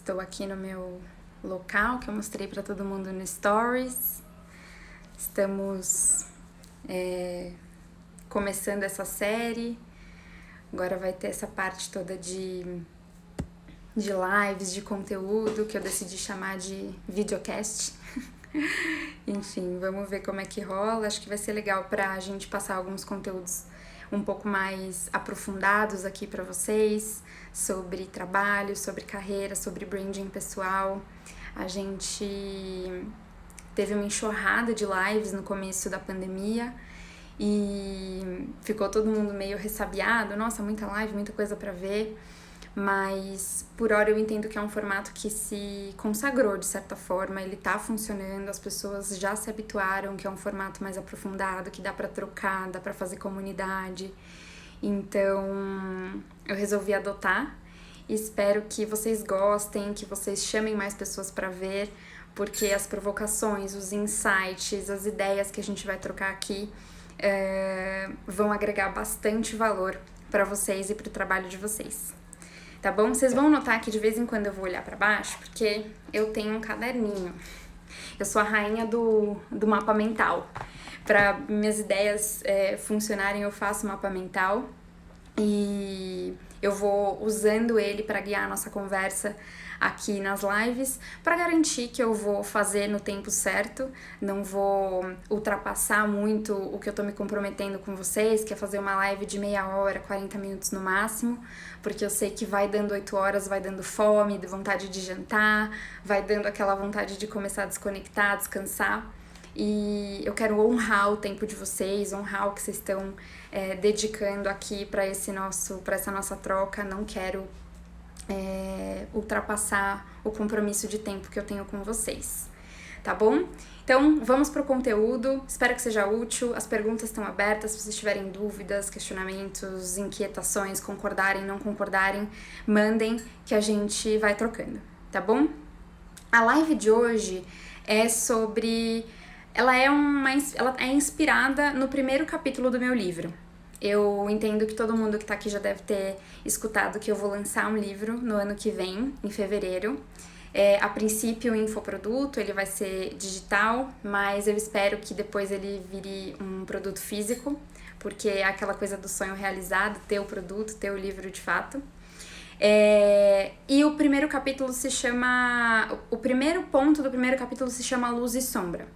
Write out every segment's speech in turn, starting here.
Estou aqui no meu local que eu mostrei para todo mundo no Stories. Estamos começando essa série. Agora vai ter essa parte toda de lives, de conteúdo, que eu decidi chamar de videocast. Enfim, vamos ver como é que rola. Acho que vai ser legal pra gente passar alguns conteúdos um pouco mais aprofundados aqui pra vocês, sobre trabalho, sobre carreira, sobre branding pessoal. A gente teve uma enxurrada de lives no começo da pandemia e ficou todo mundo meio ressabiado. Nossa, muita live, muita coisa pra ver. Mas por hora eu entendo que é um formato que se consagrou de certa forma, ele tá funcionando, as pessoas já se habituaram que é um formato mais aprofundado, que dá pra trocar, dá pra fazer comunidade. Então eu resolvi adotar e espero que vocês gostem, que vocês chamem mais pessoas pra ver, porque as provocações, os insights, as ideias que a gente vai trocar aqui vão agregar bastante valor pra vocês e pro trabalho de vocês. Tá bom? Vocês vão notar que de vez em quando eu vou olhar pra baixo, porque eu tenho um caderninho. Eu sou a rainha do mapa mental. Para minhas ideias funcionarem, eu faço mapa mental e eu vou usando ele para guiar a nossa conversa aqui nas lives, para garantir que eu vou fazer no tempo certo, não vou ultrapassar muito o que eu tô me comprometendo com vocês, que é fazer uma live de meia hora, 40 minutos no máximo, porque eu sei que vai dando 8 horas, vai dando fome, vontade de jantar, vai dando aquela vontade de começar a desconectar, descansar. E eu quero honrar o tempo de vocês, honrar o que vocês estão dedicando aqui para essa nossa troca. Não quero ultrapassar o compromisso de tempo que eu tenho com vocês, tá bom? Então vamos pro conteúdo, espero que seja útil, as perguntas estão abertas, se vocês tiverem dúvidas, questionamentos, inquietações, concordarem, não concordarem, mandem que a gente vai trocando, tá bom? A live de hoje é sobre... Ela é inspirada no primeiro capítulo do meu livro. Eu entendo que todo mundo que tá aqui já deve ter escutado que eu vou lançar um livro no ano que vem, em fevereiro. A princípio, infoproduto, ele vai ser digital, mas eu espero que depois ele vire um produto físico, porque é aquela coisa do sonho realizado, ter o produto, ter o livro de fato. E o primeiro capítulo se chama... O primeiro ponto do primeiro capítulo se chama Luz e Sombra.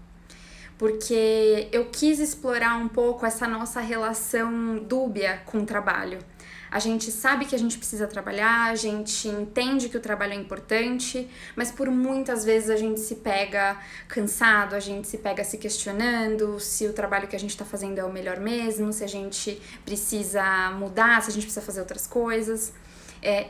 Porque eu quis explorar um pouco essa nossa relação dúbia com o trabalho. A gente sabe que a gente precisa trabalhar, a gente entende que o trabalho é importante, mas por muitas vezes a gente se pega cansado, a gente se pega se questionando se o trabalho que a gente está fazendo é o melhor mesmo, se a gente precisa mudar, se a gente precisa fazer outras coisas.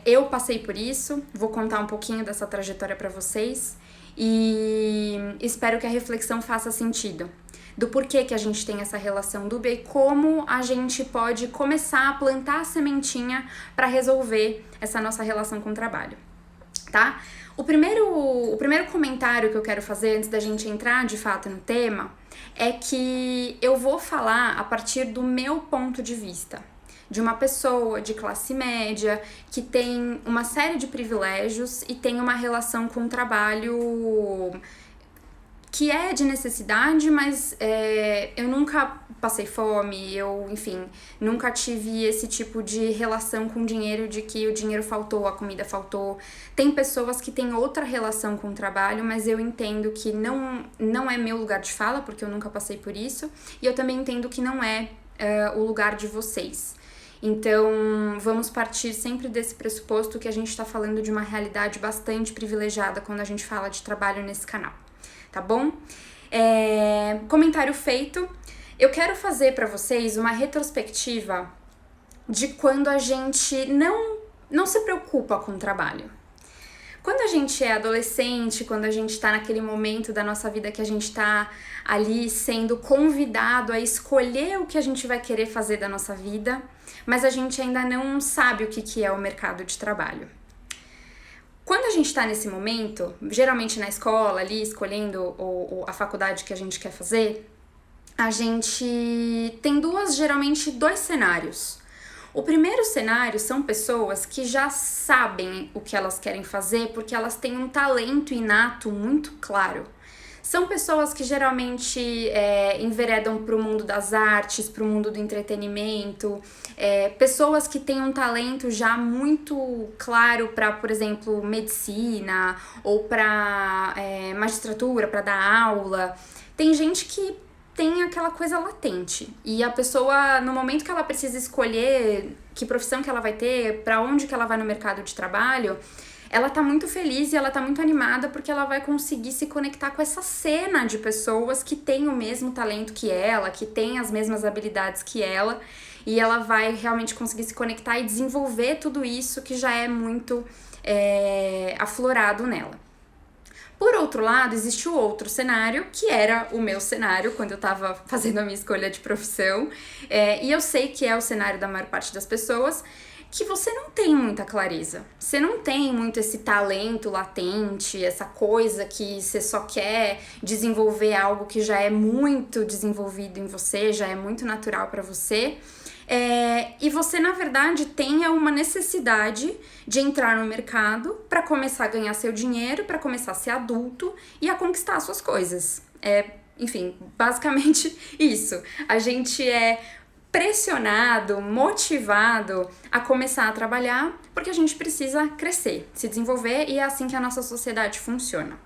Eu passei por isso, vou contar um pouquinho dessa trajetória para vocês. E espero que a reflexão faça sentido do porquê que a gente tem essa relação dúbia e como a gente pode começar a plantar a sementinha para resolver essa nossa relação com o trabalho, tá? O primeiro comentário que eu quero fazer antes da gente entrar de fato no tema é que eu vou falar a partir do meu ponto de vista, de uma pessoa de classe média que tem uma série de privilégios e tem uma relação com o trabalho que é de necessidade, mas eu nunca passei fome, enfim, nunca tive esse tipo de relação com o dinheiro, de que o dinheiro faltou, a comida faltou. Tem pessoas que têm outra relação com o trabalho, mas eu entendo que não é meu lugar de fala, porque eu nunca passei por isso, e eu também entendo que não é o lugar de vocês. Então, vamos partir sempre desse pressuposto que a gente está falando de uma realidade bastante privilegiada quando a gente fala de trabalho nesse canal, tá bom? Comentário feito. Eu quero fazer para vocês uma retrospectiva de quando a gente não se preocupa com o trabalho. Quando a gente é adolescente, quando a gente tá naquele momento da nossa vida que a gente tá ali sendo convidado a escolher o que a gente vai querer fazer da nossa vida, mas a gente ainda não sabe o que é o mercado de trabalho. Quando a gente tá nesse momento, geralmente na escola ali, escolhendo a faculdade que a gente quer fazer, a gente tem geralmente dois cenários. O primeiro cenário são pessoas que já sabem o que elas querem fazer porque elas têm um talento inato muito claro. São pessoas que geralmente enveredam para o mundo das artes, para o mundo do entretenimento, pessoas que têm um talento já muito claro para, por exemplo, medicina ou para magistratura, para dar aula. Tem gente que tem aquela coisa latente e a pessoa, no momento que ela precisa escolher que profissão que ela vai ter, para onde que ela vai no mercado de trabalho, ela tá muito feliz e ela tá muito animada porque ela vai conseguir se conectar com essa cena de pessoas que têm o mesmo talento que ela, que têm as mesmas habilidades que ela, e ela vai realmente conseguir se conectar e desenvolver tudo isso que já é muito aflorado nela. Por outro lado, existe o outro cenário, que era o meu cenário quando eu tava fazendo a minha escolha de profissão, e eu sei que é o cenário da maior parte das pessoas, que você não tem muita clareza. Você não tem muito esse talento latente, essa coisa que você só quer desenvolver algo que já é muito desenvolvido em você, já é muito natural para você. E você, na verdade, tenha uma necessidade de entrar no mercado para começar a ganhar seu dinheiro, para começar a ser adulto e a conquistar suas coisas. Enfim, basicamente isso. A gente é pressionado, motivado a começar a trabalhar porque a gente precisa crescer, se desenvolver, e é assim que a nossa sociedade funciona.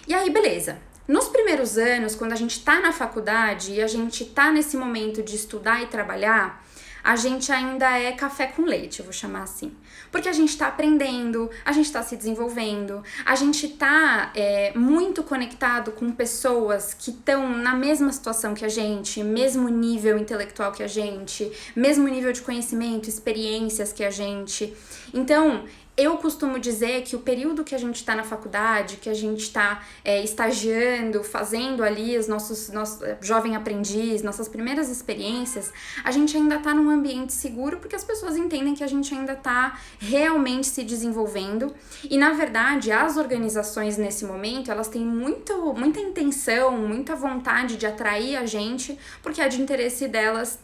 E aí, beleza. Nos primeiros anos, quando a gente tá na faculdade e a gente tá nesse momento de estudar e trabalhar, a gente ainda é café com leite, eu vou chamar assim. Porque a gente tá aprendendo, a gente tá se desenvolvendo, a gente tá muito conectado com pessoas que estão na mesma situação que a gente, mesmo nível intelectual que a gente, mesmo nível de conhecimento, experiências que a gente. Então, eu costumo dizer que o período que a gente está na faculdade, que a gente está estagiando, fazendo ali os nossos jovem aprendiz, nossas primeiras experiências, a gente ainda está num ambiente seguro porque as pessoas entendem que a gente ainda está realmente se desenvolvendo. E, na verdade, as organizações nesse momento, elas têm muita intenção, muita vontade de atrair a gente, porque é de interesse delas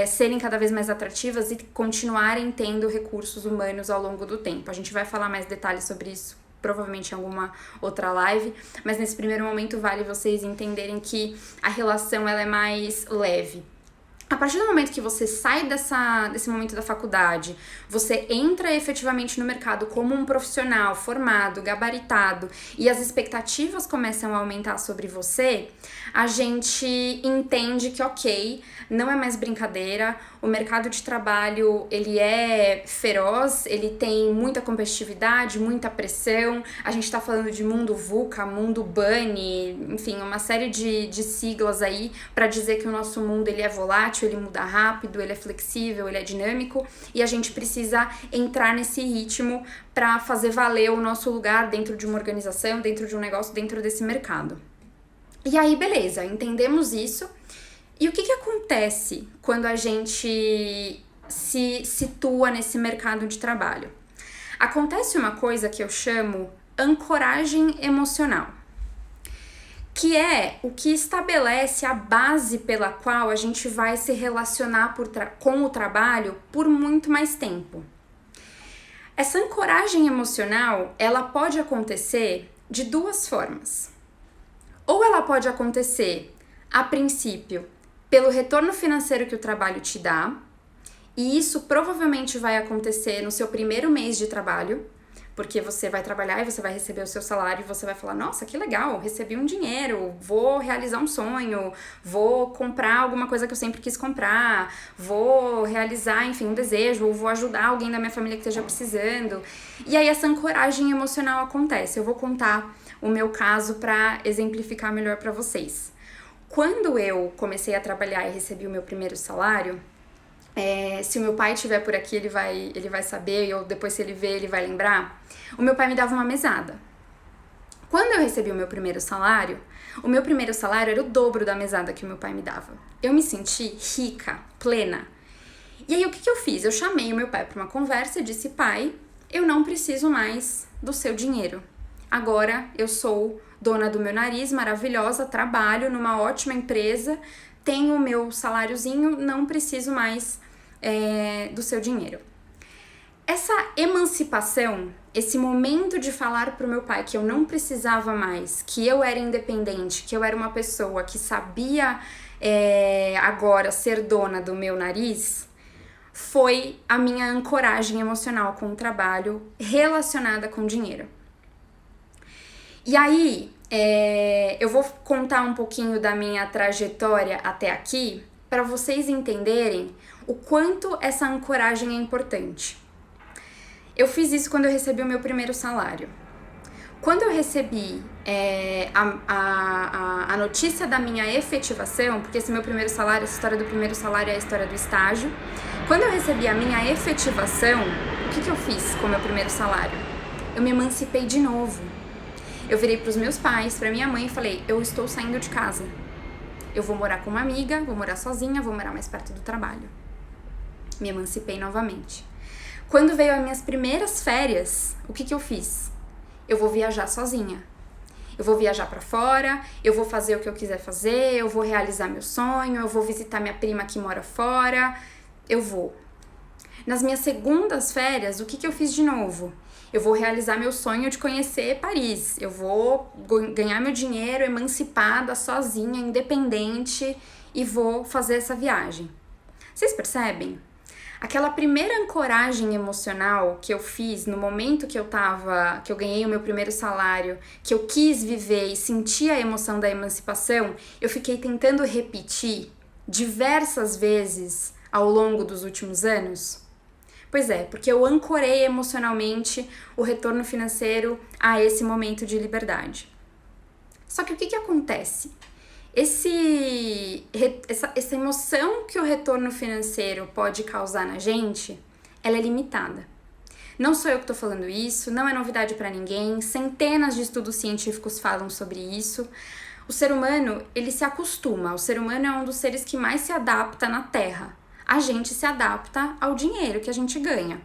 serem cada vez mais atrativas e continuarem tendo recursos humanos ao longo do tempo. A gente vai falar mais detalhes sobre isso provavelmente em alguma outra live, mas nesse primeiro momento vale vocês entenderem que a relação ela é mais leve. A partir do momento que você sai desse momento da faculdade, você entra efetivamente no mercado como um profissional formado, gabaritado, e as expectativas começam a aumentar sobre você, a gente entende que, ok, não é mais brincadeira, o mercado de trabalho, ele é feroz, ele tem muita competitividade, muita pressão, a gente tá falando de mundo VUCA, mundo BANI, enfim, uma série de siglas aí para dizer que o nosso mundo ele é volátil, ele muda rápido, ele é flexível, ele é dinâmico, e a gente precisa entrar nesse ritmo para fazer valer o nosso lugar dentro de uma organização, dentro de um negócio, dentro desse mercado. E aí, beleza, entendemos isso. E o que acontece quando a gente se situa nesse mercado de trabalho? Acontece uma coisa que eu chamo ancoragem emocional, que é o que estabelece a base pela qual a gente vai se relacionar com o trabalho por muito mais tempo. Essa ancoragem emocional, ela pode acontecer de duas formas. Ou ela pode acontecer, a princípio, pelo retorno financeiro que o trabalho te dá, e isso provavelmente vai acontecer no seu primeiro mês de trabalho, porque você vai trabalhar e você vai receber o seu salário e você vai falar, nossa, que legal, recebi um dinheiro, vou realizar um sonho, vou comprar alguma coisa que eu sempre quis comprar, vou realizar, enfim, um desejo, ou vou ajudar alguém da minha família que esteja precisando. E aí essa ancoragem emocional acontece. Eu vou contar o meu caso para exemplificar melhor para vocês. Quando eu comecei a trabalhar e recebi o meu primeiro salário, se o meu pai estiver por aqui, ele vai saber, ou depois se ele ver, ele vai lembrar. O meu pai me dava uma mesada. Quando eu recebi o meu primeiro salário era o dobro da mesada que o meu pai me dava. Eu me senti rica, plena. E aí, o que eu fiz? Eu chamei o meu pai para uma conversa e disse, pai, eu não preciso mais do seu dinheiro. Agora eu sou dona do meu nariz, maravilhosa, trabalho numa ótima empresa, tenho o meu saláriozinho, não preciso mais do seu dinheiro. Essa emancipação, esse momento de falar pro meu pai que eu não precisava mais, que eu era independente, que eu era uma pessoa que sabia agora ser dona do meu nariz, foi a minha ancoragem emocional com o trabalho relacionada com dinheiro. E aí, eu vou contar um pouquinho da minha trajetória até aqui para vocês entenderem o quanto essa ancoragem é importante. Eu fiz isso quando eu recebi o meu primeiro salário. Quando eu recebi a notícia da minha efetivação, porque esse meu primeiro salário, essa história do primeiro salário é a história do estágio. Quando eu recebi a minha efetivação, o que eu fiz com o meu primeiro salário? Eu me emancipei de novo. Eu virei para os meus pais, para minha mãe e falei, eu estou saindo de casa. Eu vou morar com uma amiga, vou morar sozinha, vou morar mais perto do trabalho. Me emancipei novamente. Quando veio as minhas primeiras férias, o que eu fiz? Eu vou viajar sozinha. Eu vou viajar pra fora, eu vou fazer o que eu quiser fazer, eu vou realizar meu sonho, eu vou visitar minha prima que mora fora, eu vou. Nas minhas segundas férias, o que eu fiz de novo? Eu vou realizar meu sonho de conhecer Paris, eu vou ganhar meu dinheiro emancipada, sozinha, independente e vou fazer essa viagem. Vocês percebem? Aquela primeira ancoragem emocional que eu fiz no momento que eu ganhei o meu primeiro salário, que eu quis viver e sentir a emoção da emancipação, eu fiquei tentando repetir diversas vezes ao longo dos últimos anos? Pois é, porque eu ancorei emocionalmente o retorno financeiro a esse momento de liberdade. Só que o que acontece? Essa emoção que o retorno financeiro pode causar na gente, ela é limitada. Não sou eu que estou falando isso, não é novidade para ninguém, centenas de estudos científicos falam sobre isso. O ser humano, ele se acostuma, o ser humano é um dos seres que mais se adapta na Terra. A gente se adapta ao dinheiro que a gente ganha.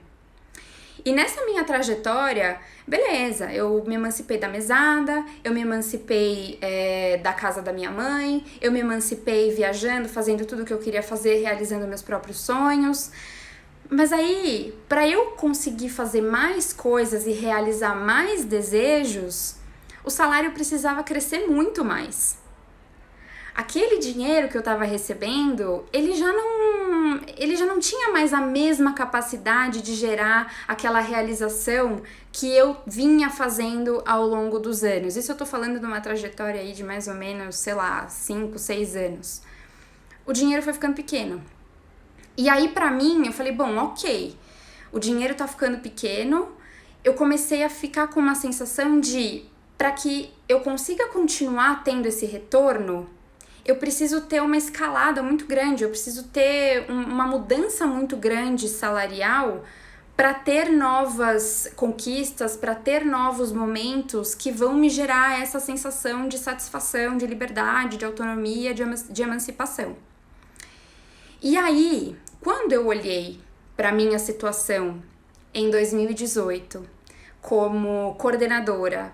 E nessa minha trajetória, beleza, eu me emancipei da mesada, eu me emancipei da casa da minha mãe, eu me emancipei viajando, fazendo tudo o que eu queria fazer, realizando meus próprios sonhos. Mas aí, para eu conseguir fazer mais coisas e realizar mais desejos, o salário precisava crescer muito mais. Aquele dinheiro que eu estava recebendo, ele já não tinha mais a mesma capacidade de gerar aquela realização que eu vinha fazendo ao longo dos anos. Isso eu tô falando de uma trajetória aí de mais ou menos, 5, 6 anos. O dinheiro foi ficando pequeno. E aí, pra mim, eu falei, bom, ok, o dinheiro tá ficando pequeno, eu comecei a ficar com uma sensação de, para que eu consiga continuar tendo esse retorno, eu preciso ter uma escalada muito grande, eu preciso ter uma mudança muito grande salarial para ter novas conquistas, para ter novos momentos que vão me gerar essa sensação de satisfação, de liberdade, de autonomia, de emancipação. E aí, quando eu olhei para minha situação em 2018 como coordenadora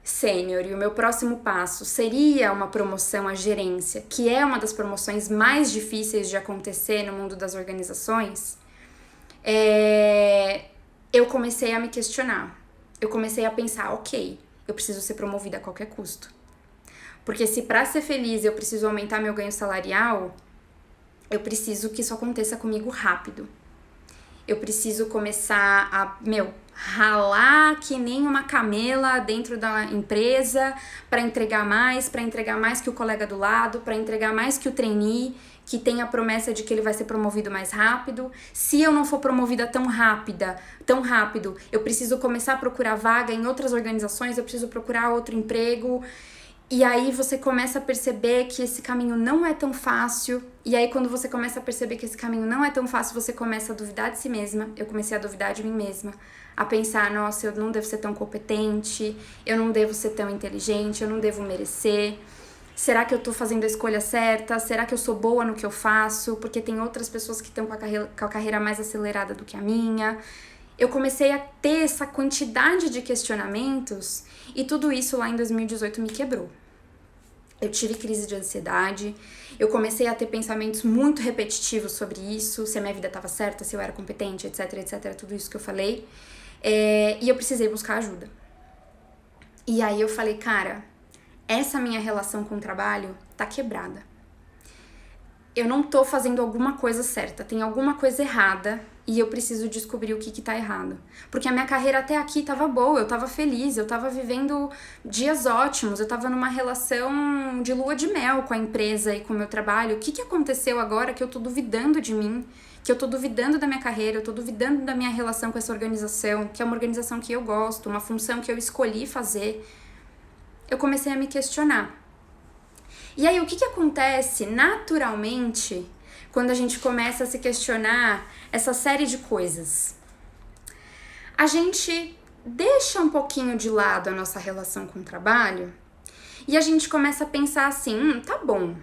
sênior e o meu próximo passo seria uma promoção à gerência, que é uma das promoções mais difíceis de acontecer no mundo das organizações, eu comecei a me questionar. Eu comecei a pensar, ok, eu preciso ser promovida a qualquer custo. Porque se para ser feliz eu preciso aumentar meu ganho salarial, eu preciso que isso aconteça comigo rápido. Eu preciso começar a, ralar que nem uma camela dentro da empresa para entregar mais que o colega do lado, para entregar mais que o trainee, que tem a promessa de que ele vai ser promovido mais rápido. Se eu não for promovida tão rápido, eu preciso começar a procurar vaga em outras organizações, eu preciso procurar outro emprego. E aí você começa a perceber que esse caminho não é tão fácil. E aí quando você começa a perceber que esse caminho não é tão fácil, você começa a duvidar de si mesma. Eu comecei a duvidar de mim mesma. A pensar, nossa, eu não devo ser tão competente, eu não devo ser tão inteligente, eu não devo merecer. Será que eu tô fazendo a escolha certa? Será que eu sou boa no que eu faço? Porque tem outras pessoas que estão com a carreira mais acelerada do que a minha. Eu comecei a ter essa quantidade de questionamentos e tudo isso lá em 2018 me quebrou. Eu tive crise de ansiedade, eu comecei a ter pensamentos muito repetitivos sobre isso, se a minha vida estava certa, se eu era competente, etc, etc, tudo isso que eu falei. E eu precisei buscar ajuda. E aí eu falei, cara, essa minha relação com o trabalho tá quebrada. Eu não tô fazendo alguma coisa certa, tem alguma coisa errada e eu preciso descobrir o que tá errado. Porque a minha carreira até aqui tava boa, eu tava feliz, eu tava vivendo dias ótimos, eu tava numa relação de lua de mel com a empresa e com o meu trabalho. O que aconteceu agora que eu tô duvidando de mim, que eu tô duvidando da minha carreira, eu tô duvidando da minha relação com essa organização, que é uma organização que eu gosto, uma função que eu escolhi fazer. Eu comecei a me questionar. E aí, o que acontece naturalmente quando a gente começa a se questionar essa série de coisas? A gente deixa um pouquinho de lado a nossa relação com o trabalho e a gente começa a pensar assim, tá bom,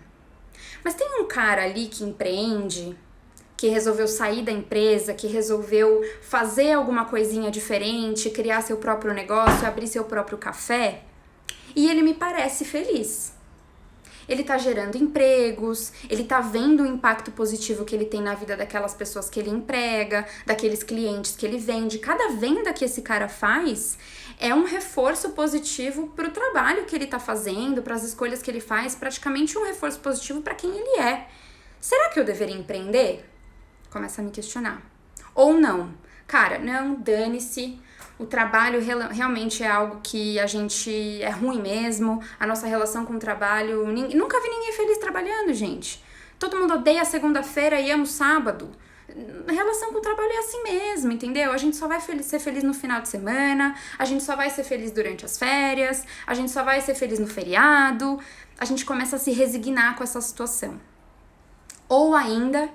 mas tem um cara ali que empreende, que resolveu sair da empresa, que resolveu fazer alguma coisinha diferente, criar seu próprio negócio, abrir seu próprio café, e ele me parece feliz. Ele tá gerando empregos, ele tá vendo o impacto positivo que ele tem na vida daquelas pessoas que ele emprega, daqueles clientes que ele vende. Cada venda que esse cara faz é um reforço positivo pro trabalho que ele tá fazendo, pras escolhas que ele faz, praticamente um reforço positivo para quem ele é. Será que eu deveria empreender? Começa a me questionar. Ou não. Cara, não, dane-se. O trabalho realmente é algo que a gente é ruim mesmo. A nossa relação com o trabalho... Nunca vi ninguém feliz trabalhando, gente. Todo mundo odeia a segunda-feira e ama o sábado. A relação com o trabalho é assim mesmo, entendeu? A gente só vai ser feliz no final de semana, a gente só vai ser feliz durante as férias, a gente só vai ser feliz no feriado. A gente começa a se resignar com essa situação. Ou ainda...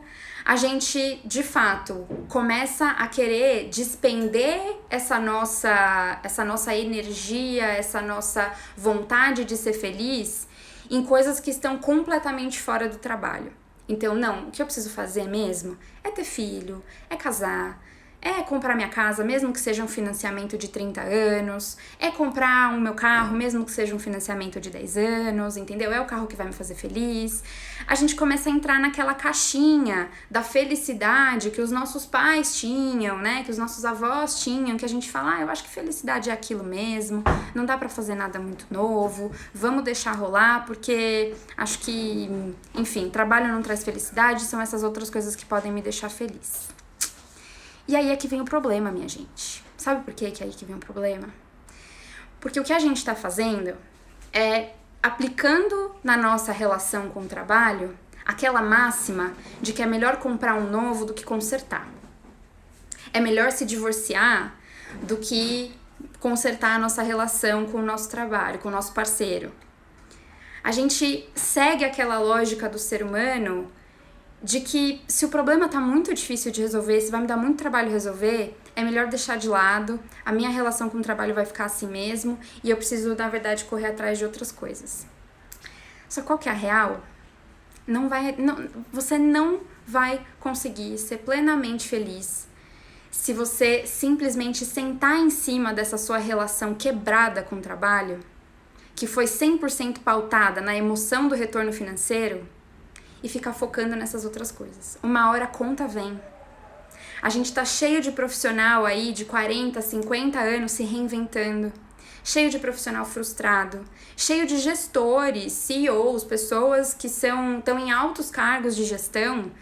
a gente, de fato, começa a querer despender essa nossa energia, essa nossa vontade de ser feliz em coisas que estão completamente fora do trabalho. Então, não, o que eu preciso fazer mesmo é ter filho, é casar, é comprar minha casa, mesmo que seja um financiamento de 30 anos, é comprar o meu carro, mesmo que seja um financiamento de 10 anos, entendeu? É o carro que vai me fazer feliz. A gente começa a entrar naquela caixinha da felicidade que os nossos pais tinham, né? Que os nossos avós tinham, que a gente fala, eu acho que felicidade é aquilo mesmo, não dá pra fazer nada muito novo, vamos deixar rolar, porque acho que, enfim, trabalho não traz felicidade, são essas outras coisas que podem me deixar feliz. E aí é que vem o problema, minha gente. Sabe por que é aí que vem o problema? Porque o que a gente tá fazendo é aplicando na nossa relação com o trabalho aquela máxima de que é melhor comprar um novo do que consertar. É melhor se divorciar do que consertar a nossa relação com o nosso trabalho, com o nosso parceiro. A gente segue aquela lógica do ser humano de que se o problema tá muito difícil de resolver, se vai me dar muito trabalho resolver, é melhor deixar de lado, a minha relação com o trabalho vai ficar assim mesmo e eu preciso, na verdade, correr atrás de outras coisas. Só qual que é a real? Você não vai conseguir ser plenamente feliz se você simplesmente sentar em cima dessa sua relação quebrada com o trabalho, que foi 100% pautada na emoção do retorno financeiro, e ficar focando nessas outras coisas. Uma hora a conta vem. A gente tá cheio de profissional aí de 40, 50 anos se reinventando, cheio de profissional frustrado, cheio de gestores, CEOs, pessoas que estão em altos cargos de gestão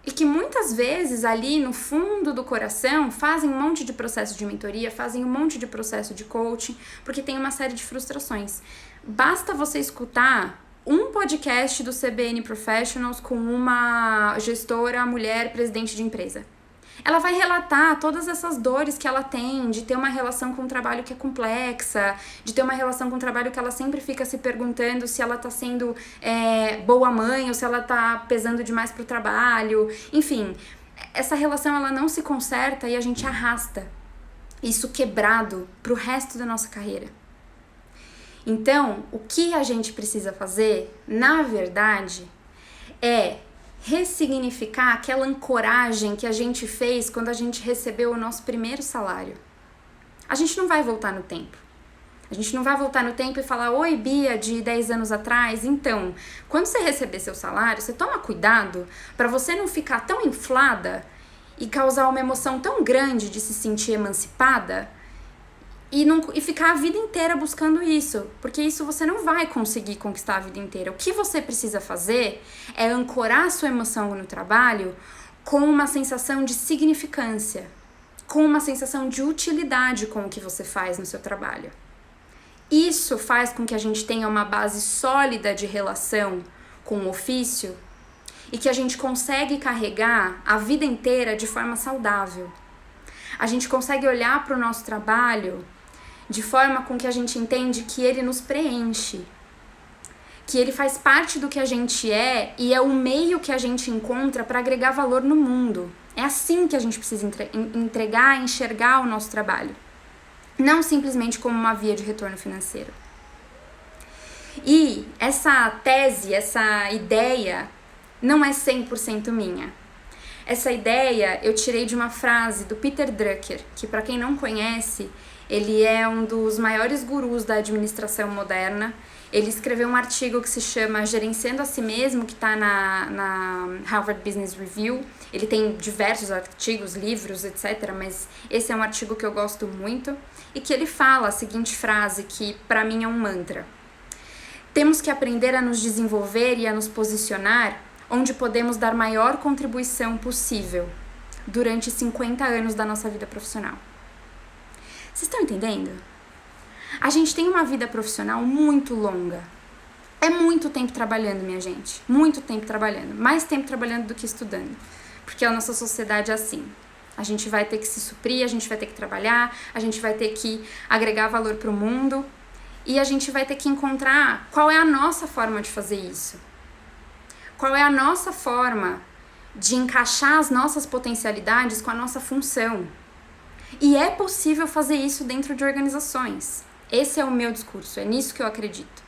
e que muitas vezes ali no fundo do coração fazem um monte de processo de mentoria, fazem um monte de processo de coaching, porque tem uma série de frustrações. Basta você escutar um podcast do CBN Professionals com uma gestora, mulher, presidente de empresa. Ela vai relatar todas essas dores que ela tem de ter uma relação com o trabalho que é complexa, de ter uma relação com o trabalho que ela sempre fica se perguntando se ela tá sendo boa mãe ou se ela tá pesando demais pro trabalho. Enfim, essa relação ela não se conserta e a gente arrasta isso quebrado pro resto da nossa carreira. Então, o que a gente precisa fazer, na verdade, é ressignificar aquela ancoragem que a gente fez quando a gente recebeu o nosso primeiro salário. A gente não vai voltar no tempo. A gente não vai voltar no tempo e falar, oi Bia, de 10 anos atrás. Então, quando você receber seu salário, você toma cuidado para você não ficar tão inflada e causar uma emoção tão grande de se sentir emancipada e ficar a vida inteira buscando isso, porque isso você não vai conseguir conquistar a vida inteira. O que você precisa fazer é ancorar a sua emoção no trabalho com uma sensação de significância, com uma sensação de utilidade com o que você faz no seu trabalho. Isso faz com que a gente tenha uma base sólida de relação com o ofício e que a gente consegue carregar a vida inteira de forma saudável. A gente consegue olhar para o nosso trabalho de forma com que a gente entende que ele nos preenche, que ele faz parte do que a gente é e é o meio que a gente encontra para agregar valor no mundo. É assim que a gente precisa entregar, enxergar o nosso trabalho. Não simplesmente como uma via de retorno financeiro. E essa tese, essa ideia, não é 100% minha. Essa ideia eu tirei de uma frase do Peter Drucker, que para quem não conhece, ele é um dos maiores gurus da administração moderna. Ele escreveu um artigo que se chama Gerenciando a Si Mesmo, que está na Harvard Business Review. Ele tem diversos artigos, livros, etc. Mas esse é um artigo que eu gosto muito e que ele fala a seguinte frase, que para mim é um mantra. Temos que aprender a nos desenvolver e a nos posicionar onde podemos dar maior contribuição possível durante 50 anos da nossa vida profissional. Vocês estão entendendo? A gente tem uma vida profissional muito longa. É muito tempo trabalhando, minha gente. Muito tempo trabalhando. Mais tempo trabalhando do que estudando. Porque a nossa sociedade é assim. A gente vai ter que se suprir, a gente vai ter que trabalhar, a gente vai ter que agregar valor para o mundo e a gente vai ter que encontrar qual é a nossa forma de fazer isso. Qual é a nossa forma de encaixar as nossas potencialidades com a nossa função. E é possível fazer isso dentro de organizações. Esse é o meu discurso, é nisso que eu acredito.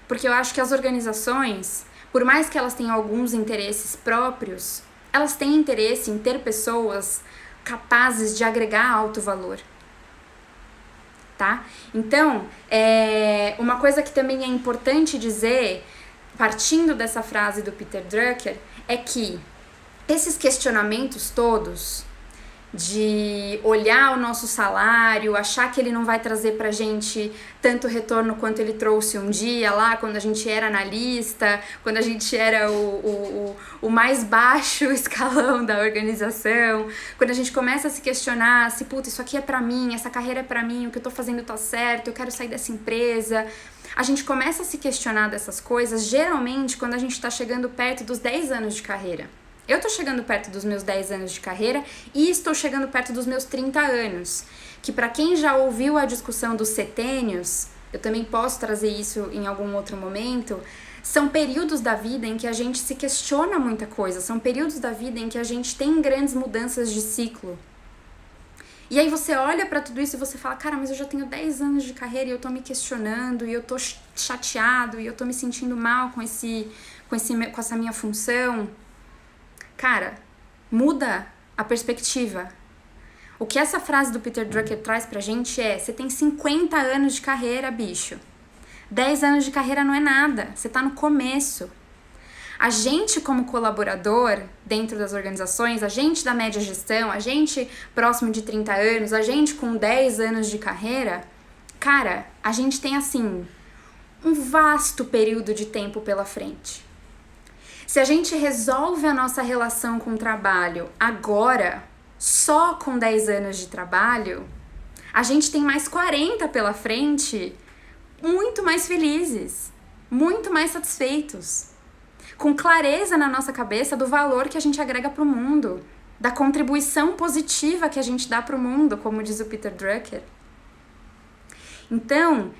Porque eu acho que as organizações, por mais que elas tenham alguns interesses próprios, elas têm interesse em ter pessoas capazes de agregar alto valor. Tá? Então, uma coisa que também é importante dizer, partindo dessa frase do Peter Drucker, é que esses questionamentos todos de olhar o nosso salário, achar que ele não vai trazer pra gente tanto retorno quanto ele trouxe um dia lá, quando a gente era analista, quando a gente era o mais baixo escalão da organização, quando a gente começa a se questionar se, puta, isso aqui é pra mim, essa carreira é pra mim, o que eu tô fazendo tá certo, eu quero sair dessa empresa. A gente começa a se questionar dessas coisas, geralmente, quando a gente tá chegando perto dos 10 anos de carreira. Eu tô chegando perto dos meus 10 anos de carreira e estou chegando perto dos meus 30 anos. Que para quem já ouviu a discussão dos setênios, eu também posso trazer isso em algum outro momento, são períodos da vida em que a gente se questiona muita coisa, são períodos da vida em que a gente tem grandes mudanças de ciclo. E aí você olha pra tudo isso e você fala, cara, mas eu já tenho 10 anos de carreira e eu tô me questionando, e eu tô chateado, e eu tô me sentindo mal com essa minha função. Cara, muda a perspectiva. O que essa frase do Peter Drucker traz pra gente é, você tem 50 anos de carreira, bicho. 10 anos de carreira não é nada, você tá no começo. A gente como colaborador dentro das organizações, a gente da média gestão, a gente próximo de 30 anos, a gente com 10 anos de carreira, cara, a gente tem assim, um vasto período de tempo pela frente. Se a gente resolve a nossa relação com o trabalho agora, só com 10 anos de trabalho, a gente tem mais 40 pela frente, muito mais felizes, muito mais satisfeitos, com clareza na nossa cabeça do valor que a gente agrega para o mundo, da contribuição positiva que a gente dá para o mundo, como diz o Peter Drucker. Então,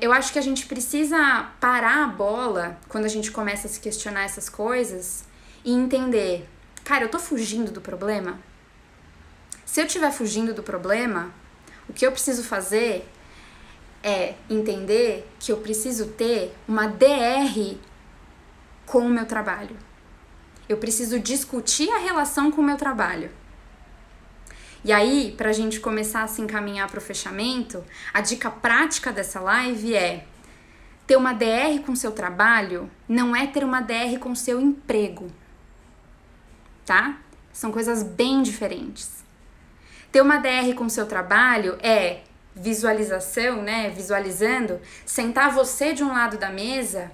eu acho que a gente precisa parar a bola quando a gente começa a se questionar essas coisas e entender, cara, eu tô fugindo do problema? Se eu estiver fugindo do problema, o que eu preciso fazer é entender que eu preciso ter uma DR com o meu trabalho. Eu preciso discutir a relação com o meu trabalho. E aí, pra gente começar a se encaminhar pro fechamento, a dica prática dessa live é: ter uma DR com seu trabalho não é ter uma DR com seu emprego, tá? São coisas bem diferentes. Ter uma DR com seu trabalho é visualização, né? Visualizando, sentar você de um lado da mesa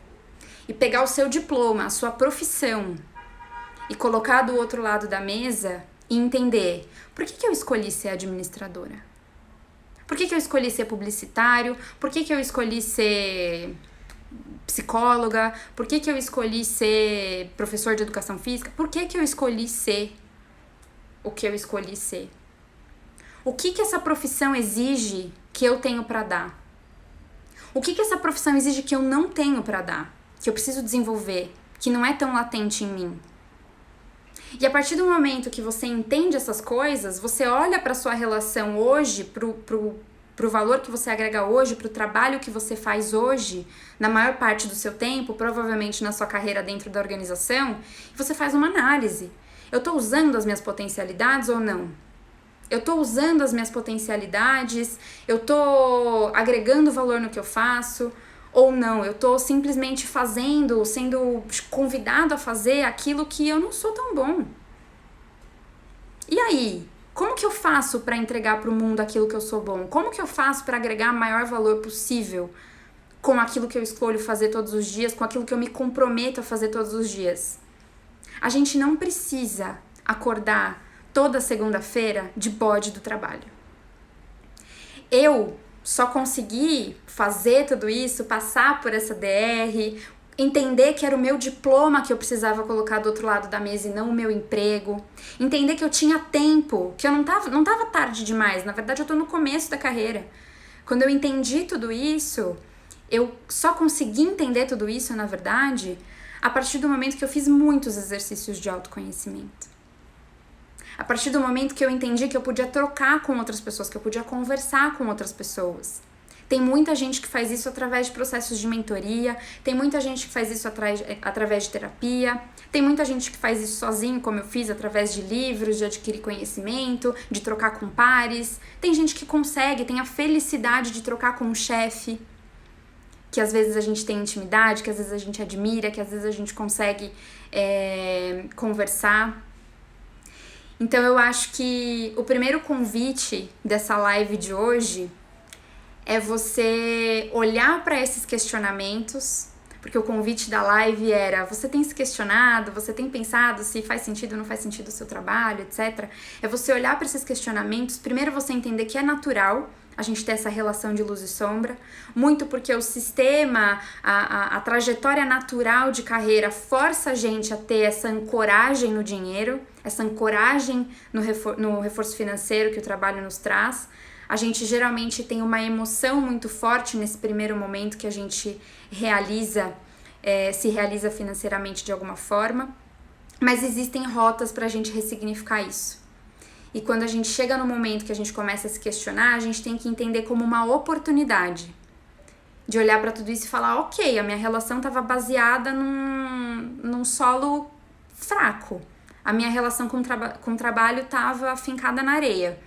e pegar o seu diploma, a sua profissão, e colocar do outro lado da mesa e entender: por que eu escolhi ser administradora? Por que eu escolhi ser publicitário? Por que eu escolhi ser psicóloga? Por que eu escolhi ser professor de educação física? Por que eu escolhi ser o que eu escolhi ser? O que essa profissão exige que eu tenho para dar? O que essa profissão exige que eu não tenho para dar? Que eu preciso desenvolver? Que não é tão latente em mim? E a partir do momento que você entende essas coisas, você olha para sua relação hoje, pro valor que você agrega hoje, pro trabalho que você faz hoje, na maior parte do seu tempo, provavelmente na sua carreira dentro da organização, e você faz uma análise. Eu tô usando as minhas potencialidades ou não? Eu tô usando as minhas potencialidades? Eu tô agregando valor no que eu faço? Ou não, eu tô simplesmente fazendo, sendo convidado a fazer aquilo que eu não sou tão bom. E aí, como que eu faço para entregar para o mundo aquilo que eu sou bom? Como que eu faço para agregar o maior valor possível com aquilo que eu escolho fazer todos os dias, com aquilo que eu me comprometo a fazer todos os dias? A gente não precisa acordar toda segunda-feira de bode do trabalho. Eu só consegui fazer tudo isso, passar por essa DR, entender que era o meu diploma que eu precisava colocar do outro lado da mesa e não o meu emprego, entender que eu tinha tempo, que eu não tava tarde demais, na verdade eu tô no começo da carreira. Quando eu entendi tudo isso, eu só consegui entender tudo isso, na verdade, a partir do momento que eu fiz muitos exercícios de autoconhecimento. A partir do momento que eu entendi que eu podia trocar com outras pessoas, que eu podia conversar com outras pessoas. Tem muita gente que faz isso através de processos de mentoria, tem muita gente que faz isso através de terapia, tem muita gente que faz isso sozinho, como eu fiz, através de livros, de adquirir conhecimento, de trocar com pares. Tem gente que consegue, tem a felicidade de trocar com um chefe, que às vezes a gente tem intimidade, que às vezes a gente admira, que às vezes a gente consegue conversar. Então eu acho que o primeiro convite dessa live de hoje é você olhar para esses questionamentos, porque o convite da live era: você tem se questionado, você tem pensado se faz sentido ou não faz sentido o seu trabalho, etc. É você olhar para esses questionamentos, primeiro você entender que é natural a gente ter essa relação de luz e sombra, muito porque o sistema, a trajetória natural de carreira força a gente a ter essa ancoragem no dinheiro, essa ancoragem no reforço financeiro que o trabalho nos traz. A gente geralmente tem uma emoção muito forte nesse primeiro momento que a gente se realiza financeiramente de alguma forma, mas existem rotas para a gente ressignificar isso. E quando a gente chega no momento que a gente começa a se questionar, a gente tem que entender como uma oportunidade de olhar para tudo isso e falar: ok, a minha relação estava baseada num solo fraco. A minha relação com o trabalho estava afincada na areia.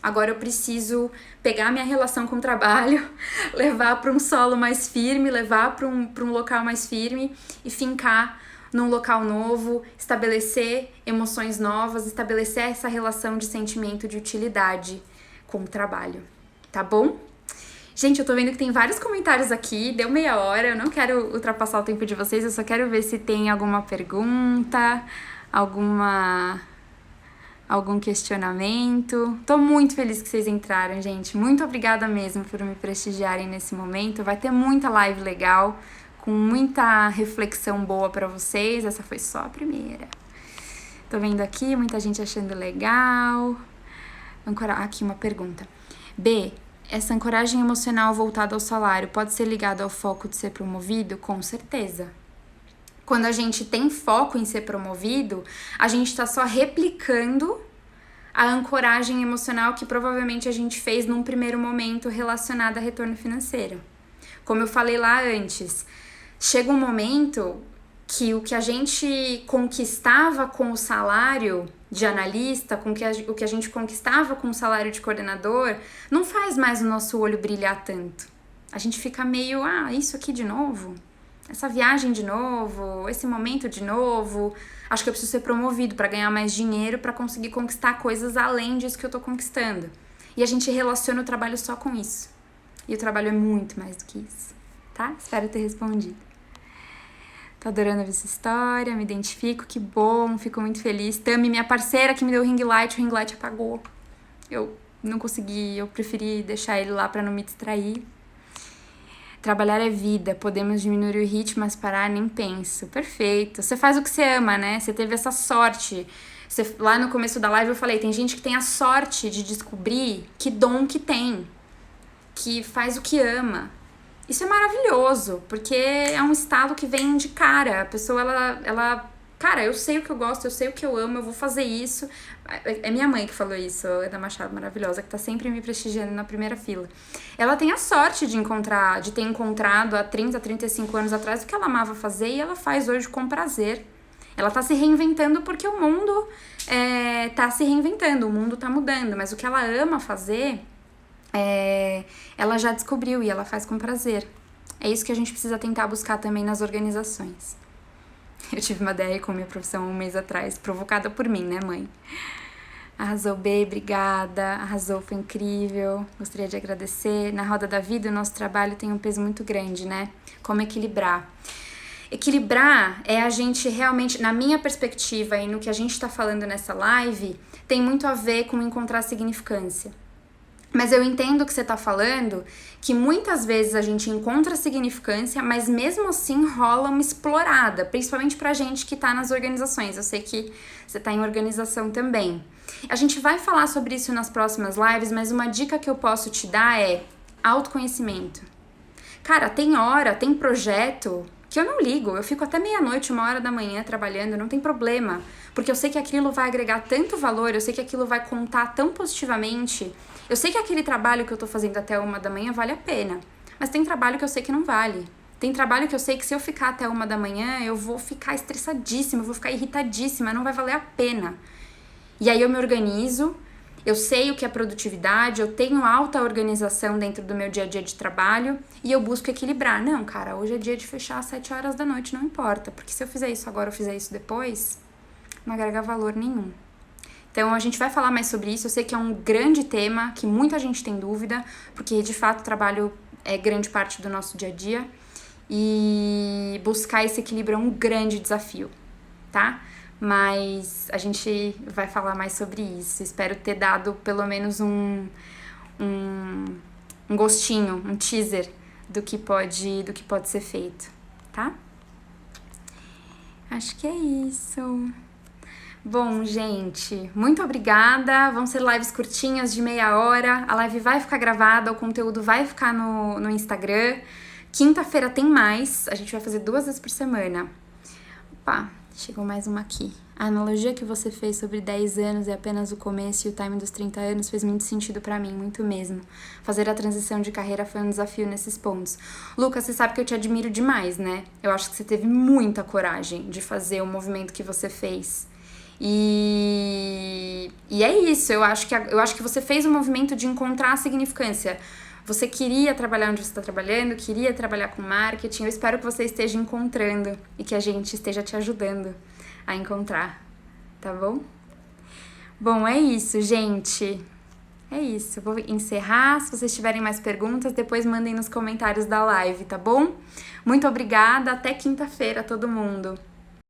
Agora eu preciso pegar minha relação com o trabalho, levar para um solo mais firme, levar para um local mais firme e fincar num local novo, estabelecer emoções novas, estabelecer essa relação de sentimento de utilidade com o trabalho, tá bom? Gente, eu tô vendo que tem vários comentários aqui, deu meia hora, eu não quero ultrapassar o tempo de vocês, eu só quero ver se tem alguma pergunta, algum questionamento. Tô muito feliz que vocês entraram, gente. Muito obrigada mesmo por me prestigiarem nesse momento. Vai ter muita live legal, com muita reflexão boa pra vocês. Essa foi só a primeira. Tô vendo aqui muita gente achando legal. Aqui uma pergunta. B, essa ancoragem emocional voltada ao salário pode ser ligada ao foco de ser promovido? Com certeza. Quando a gente tem foco em ser promovido, a gente tá só replicando a ancoragem emocional que provavelmente a gente fez num primeiro momento relacionada a retorno financeiro. Como eu falei lá antes, chega um momento que o que a gente conquistava com o salário de analista, com o que a gente conquistava com o salário de coordenador, não faz mais o nosso olho brilhar tanto. A gente fica meio, isso aqui de novo? Essa viagem de novo? Esse momento de novo? Acho que eu preciso ser promovido para ganhar mais dinheiro, para conseguir conquistar coisas além disso que eu tô conquistando. E a gente relaciona o trabalho só com isso. E o trabalho é muito mais do que isso, tá? Espero ter respondido. Tô adorando ver essa história, me identifico, que bom, fico muito feliz. Tami, minha parceira que me deu o ring light apagou. Eu não consegui, eu preferi deixar ele lá pra não me distrair. Trabalhar é vida, podemos diminuir o ritmo, mas parar nem penso. Perfeito. Você faz o que você ama, né? Você teve essa sorte. Lá no começo da live eu falei, tem gente que tem a sorte de descobrir que dom que tem, que faz o que ama. Isso é maravilhoso, porque é um estado que vem de cara. A pessoa, ela cara, eu sei o que eu gosto, eu sei o que eu amo, eu vou fazer isso. É minha mãe que falou isso, a Ana Machado, maravilhosa, que tá sempre me prestigiando na primeira fila. Ela tem a sorte de ter encontrado há 30, 35 anos atrás o que ela amava fazer e ela faz hoje com prazer. Ela tá se reinventando porque o mundo tá se reinventando, o mundo tá mudando, mas o que ela ama fazer, ela já descobriu e ela faz com prazer. É isso que a gente precisa tentar buscar também nas organizações. Eu tive uma DR com minha profissão um mês atrás, provocada por mim, né, mãe? Arrasou, Bê, obrigada. Arrasou, foi incrível. Gostaria de agradecer. Na roda da vida, o nosso trabalho tem um peso muito grande, né? Como equilibrar? Equilibrar é a gente realmente, na minha perspectiva e no que a gente tá falando nessa live, tem muito a ver com encontrar significância. Mas eu entendo o que você tá falando, que muitas vezes a gente encontra significância, mas mesmo assim rola uma explorada, principalmente pra gente que tá nas organizações. Eu sei que você tá em organização também. A gente vai falar sobre isso nas próximas lives, mas uma dica que eu posso te dar é autoconhecimento. Cara, tem projeto que eu não ligo, eu fico até meia-noite, 1h da manhã trabalhando, não tem problema, porque eu sei que aquilo vai agregar tanto valor, eu sei que aquilo vai contar tão positivamente, eu sei que aquele trabalho que eu tô fazendo até 1 da manhã vale a pena, mas tem trabalho que eu sei que não vale. Tem trabalho que eu sei que se eu ficar até 1 da manhã, eu vou ficar estressadíssima, eu vou ficar irritadíssima, não vai valer a pena. E aí eu me organizo, eu sei o que é produtividade, eu tenho alta organização dentro do meu dia a dia de trabalho e eu busco equilibrar. Não, cara, hoje é dia de fechar às 7 horas da noite, não importa, porque se eu fizer isso agora ou fizer isso depois, não agrega valor nenhum. Então a gente vai falar mais sobre isso, eu sei que é um grande tema, que muita gente tem dúvida, porque de fato o trabalho é grande parte do nosso dia a dia e buscar esse equilíbrio é um grande desafio, tá? Mas a gente vai falar mais sobre isso. Espero ter dado pelo menos um gostinho, um teaser do que pode ser feito, tá? Acho que é isso. Bom, gente, muito obrigada. Vão ser lives curtinhas de meia hora. A live vai ficar gravada, o conteúdo vai ficar no Instagram. Quinta-feira tem mais. A gente vai fazer 2 vezes por semana. Opa, chegou mais uma aqui. A analogia que você fez sobre 10 anos é apenas o começo e o time dos 30 anos fez muito sentido pra mim, muito mesmo. Fazer a transição de carreira foi um desafio nesses pontos. Lucas, você sabe que eu te admiro demais, né? Eu acho que você teve muita coragem de fazer o movimento que você fez. E é isso, eu acho que você fez um movimento de encontrar a significância. Você queria trabalhar onde você está trabalhando, queria trabalhar com marketing. Eu espero que você esteja encontrando e que a gente esteja te ajudando a encontrar, tá bom? Bom, é isso, gente. É isso, vou encerrar. Se vocês tiverem mais perguntas, depois mandem nos comentários da live, tá bom? Muito obrigada, até quinta-feira, todo mundo.